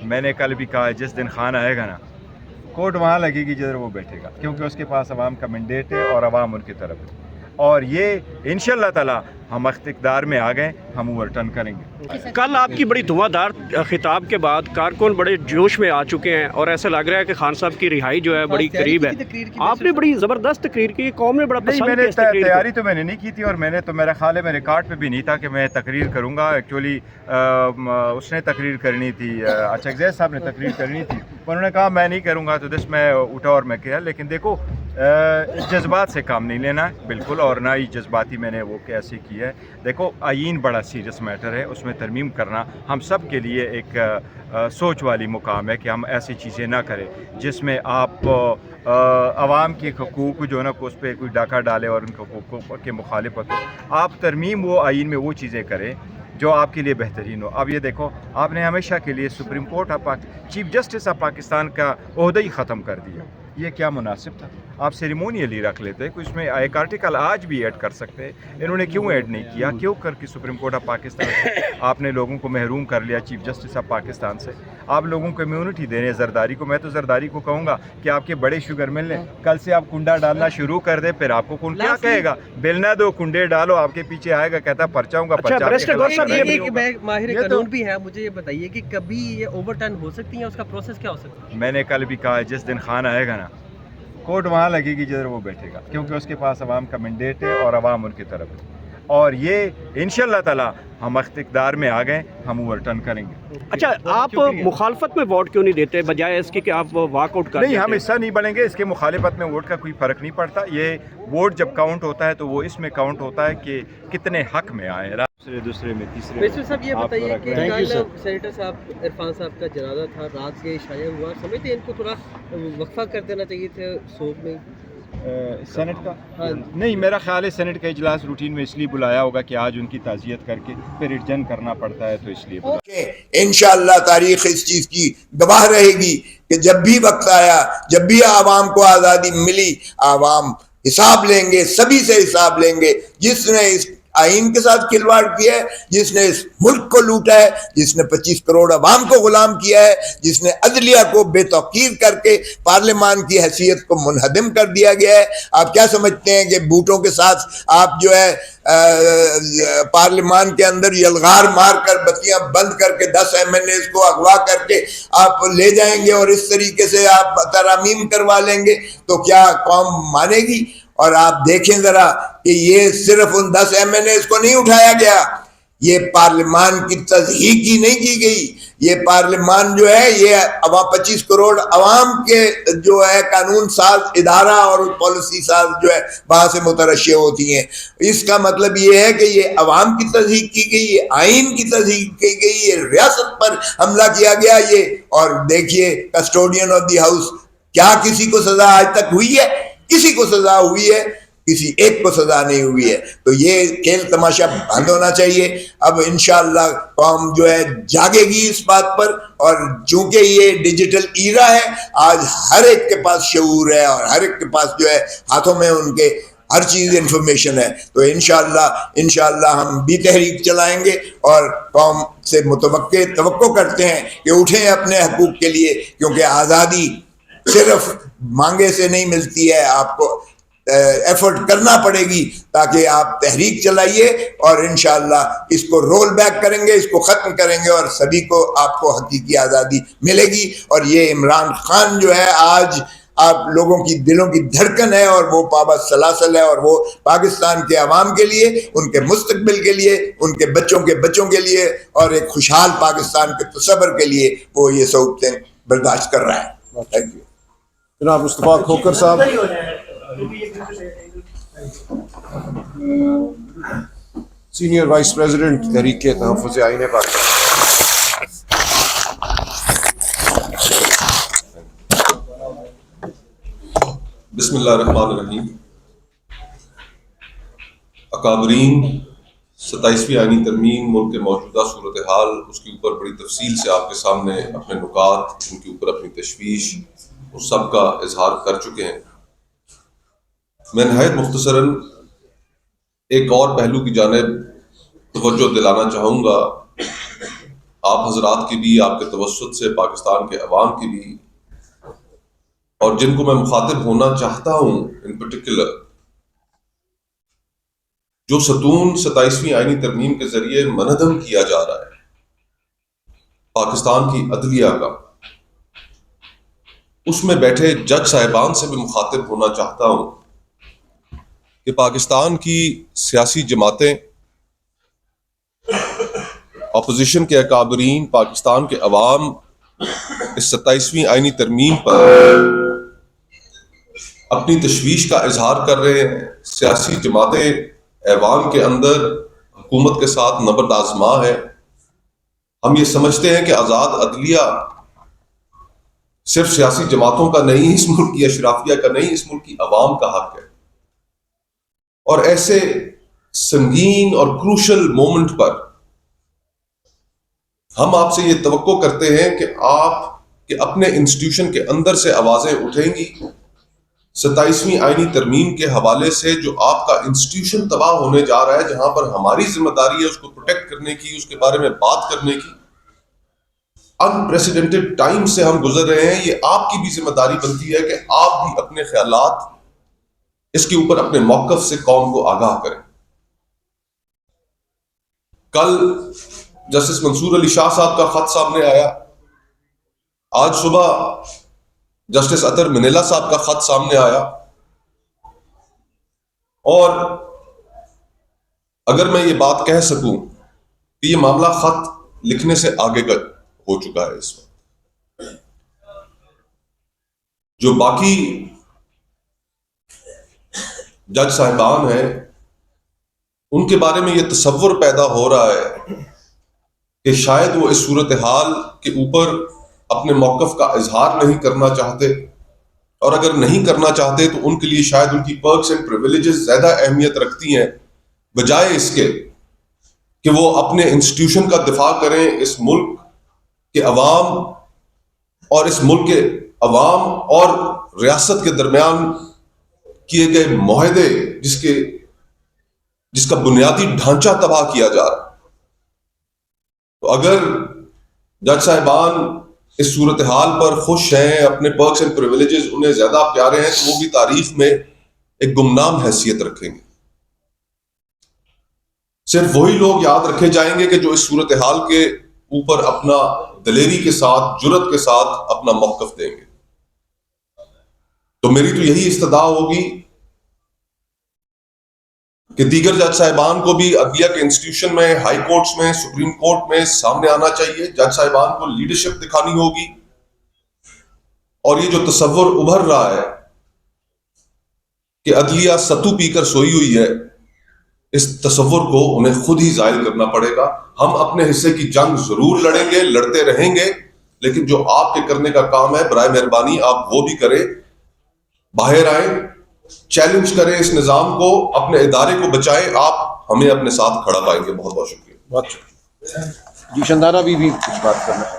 میں نے کل بھی کہا جس دن خان آئے گا نا کوٹ وہاں لگے گی جدھر وہ بیٹھے گا، کیونکہ اس کے پاس عوام کا مینڈیٹ ہے اور عوام ان کی طرف ہے، اور یہ انشاءاللہ تعالی ہم اقتدار میں آ گئے ہم اوور ٹرن کریں گے۔ کل آپ کی بڑی دھواں خطاب کے بعد کارکن بڑے جوش میں آ چکے ہیں اور ایسا لگ رہا ہے کہ خان صاحب کی رہائی جو ہے بڑی قریب ہے۔ آپ نے بڑی زبردست تقریر کی، قوم نے بڑا نہیں، پسند میں کیا نے اس تقریر کو۔ تیاری تو میں نے نہیں کی تھی، اور میں نے تو میرا خیال ہے میرے ریکارڈ پہ بھی نہیں تھا کہ میں تقریر کروں گا۔ ایکچولی اس نے تقریر کرنی تھی، اچھا صاحب نے تقریر کرنی تھی، انہوں نے کہا میں نہیں کروں گا، تو میں اٹھا اور میں کیا۔ لیکن دیکھو جذبات سے کام نہیں لینا ہے بالکل، اور نہ ہی جذباتی میں نے وہ کیسے کی ہے۔ دیکھو آئین بڑا سیریس میٹر ہے، اس میں ترمیم کرنا ہم سب کے لیے ایک سوچ والی مقام ہے کہ ہم ایسی چیزیں نہ کریں جس میں آپ عوام کے حقوق جو ہے نا اس پہ کوئی ڈاکہ ڈالے اور ان کے حقوق کے مخالفت ہو۔ آپ ترمیم وہ آئین میں وہ چیزیں کریں جو آپ کے لیے بہترین ہو۔ اب یہ دیکھو آپ نے ہمیشہ کے لیے supreme court chief justice of Pakistan کا عہدہ ہی ختم کر دیا، یہ کیا مناسب تھا؟ آپ سیریمونیلی رکھ لیتے، کوئی اس میں ایک آرٹیکل آج بھی ایڈ کر سکتے، انہوں نے کیوں ایڈ نہیں کیا؟ کیوں کر کے سپریم کورٹ آف پاکستان سے آپ نے لوگوں کو محروم کر لیا چیف جسٹس آف پاکستان سے؟ آپ لوگوں کو امیونٹی دے رہے ہیں زرداری کو۔ میں تو زرداری کو کہوں گا کہ آپ کے بڑے شوگر مل لیں، کل سے آپ کنڈا ڈالنا شروع کر دیں، پھر آپ کو کون کیا کہے گا؟ بیلنا دو، کنڈے ڈالو، آپ کے پیچھے آئے گا کہتا پرچہ ہوں گا، پرچہ آپ کے خلاف کرنا نہیں ہوگا۔ ماہر قانون بھی ہے، مجھے یہ بتائیے کہ کبھی یہ اوور ٹرن ہو سکتی ہیں، اس کا پروسیس کیا ہو سکتا ہے؟ میں نے کل بھی کہا جس دن خان آئے گا نا کوٹ وہاں لگے گی جدھر وہ بیٹھے گا، کیونکہ اس کے پاس عوام کا مینڈیٹ ہے اور عوام ان کی طرف ہے، اور یہ انشاءاللہ تعالی ہم اقتدار میں آ گئے ہم اوور ٹرن کریں گے۔ اچھا، آپ مخالفت میں ووٹ کیوں نہیں دیتے بجائے اس کی کہ آپ واک آؤٹ کر نہیں، دیتے ہم ہیں؟ حصہ نہیں بنیں گے، اس کے مخالفت میں ووٹ کا کوئی فرق نہیں پڑتا۔ یہ ووٹ جب کاؤنٹ ہوتا ہے تو وہ اس میں کاؤنٹ ہوتا ہے کہ کتنے حق میں آئے، دوسرے میں تیسرے ویسے صاحب یہ بتائیے کہ Thank you, کل sir. سینیٹر صاحب عرفان صاحب کا جنازہ تھا، رات سے شائع ہوا، سمجھتے ہیں ان کو تھوڑا وقفہ کر دینا چاہیے تھا سوگ میں؟ سینٹ کا نہیں، میرا خیال ہے سینٹ کا اجلاس روٹین میں اس لیے بلایا ہوگا کہ آج ان کی تعزیت کر کے پھر ریٹرن کرنا پڑتا ہے، تو اس لیے بلایا۔ انشاءاللہ تاریخ اس چیز کی گواہ رہے گی کہ جب بھی وقت آیا، جب بھی عوام کو آزادی ملی، عوام حساب لیں گے، سبھی سے حساب لیں گے۔ جس نے اس آئین کے ساتھ کھلواڑ کیا ہے، جس نے اس ملک کو لوٹا ہے، جس نے 25 کروڑ عوام کو غلام کیا ہے، جس نے عدلیہ کو بے توقیر کر کے پارلیمان کی حیثیت کو منہدم کر دیا گیا ہے۔ آپ کیا سمجھتے ہیں کہ بوٹوں کے ساتھ آپ جو ہے پارلیمان کے اندر یلغار مار کر بتیاں بند کر کے 10 MLAs کو اغوا کر کے آپ لے جائیں گے اور اس طریقے سے آپ ترامیم کروا لیں گے تو کیا قوم مانے گی؟ اور آپ دیکھیں ذرا کہ یہ صرف ان 10 MLAs کو نہیں اٹھایا گیا، یہ پارلیمان کی تضحیق ہی نہیں کی گئی، یہ پارلیمان جو ہے یہ 25 کروڑ عوام کے جو ہے قانون ساز ادارہ اور پالیسی ساز جو ہے وہاں سے مترشح ہوتی ہیں۔ اس کا مطلب یہ ہے کہ یہ عوام کی تضحیق کی گئی، یہ آئین کی تضحیق کی گئی، یہ ریاست پر حملہ کیا گیا۔ یہ اور دیکھیے کسٹوڈین آف دی ہاؤس، کیا کسی کو سزا آج تک ہوئی ہے؟ کسی کو سزا ہوئی ہے؟ کسی ایک کو سزا نہیں ہوئی ہے۔ تو یہ کھیل تماشا بند ہونا چاہیے۔ اب انشاءاللہ قوم جو ہے جاگے گی اس بات پر، اور چونکہ یہ ڈیجیٹل ایرا ہے، آج ہر ایک کے پاس شعور ہے اور ہر ایک کے پاس جو ہے ہاتھوں میں ان کے ہر چیز انفارمیشن ہے۔ تو انشاءاللہ ہم بھی تحریک چلائیں گے اور قوم سے توقع کرتے ہیں کہ اٹھیں اپنے حقوق کے لیے، کیونکہ آزادی صرف مانگے سے نہیں ملتی ہے، آپ کو ایفرٹ کرنا پڑے گی تاکہ آپ تحریک چلائیے، اور انشاءاللہ اس کو رول بیک کریں گے، اس کو ختم کریں گے، اور سبھی کو آپ کو حقیقی آزادی ملے گی۔ اور یہ عمران خان جو ہے آج آپ لوگوں کی دلوں کی دھڑکن ہے، اور وہ پابند سلاسل ہے، اور وہ پاکستان کے عوام کے لیے، ان کے مستقبل کے لیے، ان کے بچوں کے لیے اور ایک خوشحال پاکستان کے تصور کے لیے وہ یہ صعوبتیں برداشت کر رہا ہے۔ Thank you. جناب مصطفیٰ کھوکر صاحب، سینئر وائس پریزیڈنٹ تحریک تحفظ آئین پاکستان۔ بسم اللہ الرحمن الرحیم۔ اکابرین، 27ویں آئینی ترمیم، ملک کے موجودہ صورتحال، اس کے اوپر بڑی تفصیل سے آپ کے سامنے اپنے نکات، ان کے اوپر اپنی تشویش، اس سب کا اظہار کر چکے ہیں۔ میں نہایت مختصراً ایک اور پہلو کی جانب توجہ دلانا چاہوں گا۔ آپ حضرات کی بھی، آپ کے توسط سے پاکستان کے عوام کی بھی، اور جن کو میں مخاطب ہونا چاہتا ہوں ان پرٹیکولر، جو ستون 27ویں آئینی ترمیم کے ذریعے منہدم کیا جا رہا ہے پاکستان کی عدلیہ کا، اس میں بیٹھے جج صاحبان سے بھی مخاطب ہونا چاہتا ہوں کہ پاکستان کی سیاسی جماعتیں، اپوزیشن کے اکابرین، پاکستان کے عوام اس 27ویں آئینی ترمیم پر اپنی تشویش کا اظہار کر رہے ہیں۔ سیاسی جماعتیں ایوان کے اندر حکومت کے ساتھ نبرد آزما ہے۔ ہم یہ سمجھتے ہیں کہ آزاد عدلیہ صرف سیاسی جماعتوں کا نہیں، اس ملک کی اشرافیہ کا نہیں، اس ملک کی عوام کا حق ہے۔ اور ایسے سنگین اور کروشل مومنٹ پر ہم آپ سے یہ توقع کرتے ہیں کہ آپ کے اپنے انسٹیٹیوشن کے اندر سے آوازیں اٹھیں گی 27ویں آئینی ترمیم کے حوالے سے، جو آپ کا انسٹیٹیوشن تباہ ہونے جا رہا ہے، جہاں پر ہماری ذمہ داری ہے اس کو پروٹیکٹ کرنے کی، اس کے بارے میں بات کرنے کی۔ انپریسیڈنٹڈ ٹائم سے ہم گزر رہے ہیں، یہ آپ کی بھی ذمہ داری بنتی ہے کہ آپ بھی اپنے خیالات اس کے اوپر اپنے موقف سے قوم کو آگاہ کریں۔ کل جسٹس منصور علی شاہ صاحب کا خط سامنے آیا، آج صبح جسٹس اطہر منیلا صاحب کا خط سامنے آیا، اور اگر میں یہ بات کہہ سکوں کہ یہ معاملہ خط لکھنے سے آگے ہو چکا ہے۔ اس وقت جو باقی جج صاحبان ہیں ان کے بارے میں یہ تصور پیدا ہو رہا ہے کہ شاید وہ اس صورتحال کے اوپر اپنے موقف کا اظہار نہیں کرنا چاہتے، اور اگر نہیں کرنا چاہتے تو ان کے لیے شاید ان کی پرکس اینڈ پریویلیجز زیادہ اہمیت رکھتی ہیں، بجائے اس کے کہ وہ اپنے انسٹیٹیوشن کا دفاع کریں، اس ملک کے عوام اور اس ملک کے عوام اور ریاست کے درمیان کیے گئے معاہدے جس کا بنیادی ڈھانچہ تباہ کیا جا رہا ہے۔ تو اگر جج صاحبان اس صورتحال پر خوش ہیں، اپنے پرکس اینڈ پریویلیجز انہیں زیادہ پیارے ہیں، تو وہ بھی تاریخ میں ایک گمنام حیثیت رکھیں گے۔ صرف وہی لوگ یاد رکھے جائیں گے کہ جو اس صورتحال کے اوپر اپنا دلیری کے ساتھ، جرت کے ساتھ اپنا موقف دیں گے۔ تو میری تو یہی استدعا ہوگی کہ دیگر جج صاحبان کو بھی عدلیہ کے انسٹیٹیوشن میں، ہائی کورٹس میں، سپریم کورٹ میں سامنے آنا چاہیے۔ جج صاحبان کو لیڈرشپ دکھانی ہوگی، اور یہ جو تصور ابھر رہا ہے کہ عدلیہ ستو پی کر سوئی ہوئی ہے، اس تصور کو انہیں خود ہی زائل کرنا پڑے گا۔ ہم اپنے حصے کی جنگ ضرور لڑیں گے، لڑتے رہیں گے، لیکن جو آپ کے کرنے کا کام ہے برائے مہربانی آپ وہ بھی کریں۔ باہر آئیں، چیلنج کریں اس نظام کو، اپنے ادارے کو بچائیں، آپ ہمیں اپنے ساتھ کھڑا پائیں گے۔ بہت بہت شکریہ۔ بہت شکریہ جی۔ شندانہ بھی کچھ بات کرنا ہے۔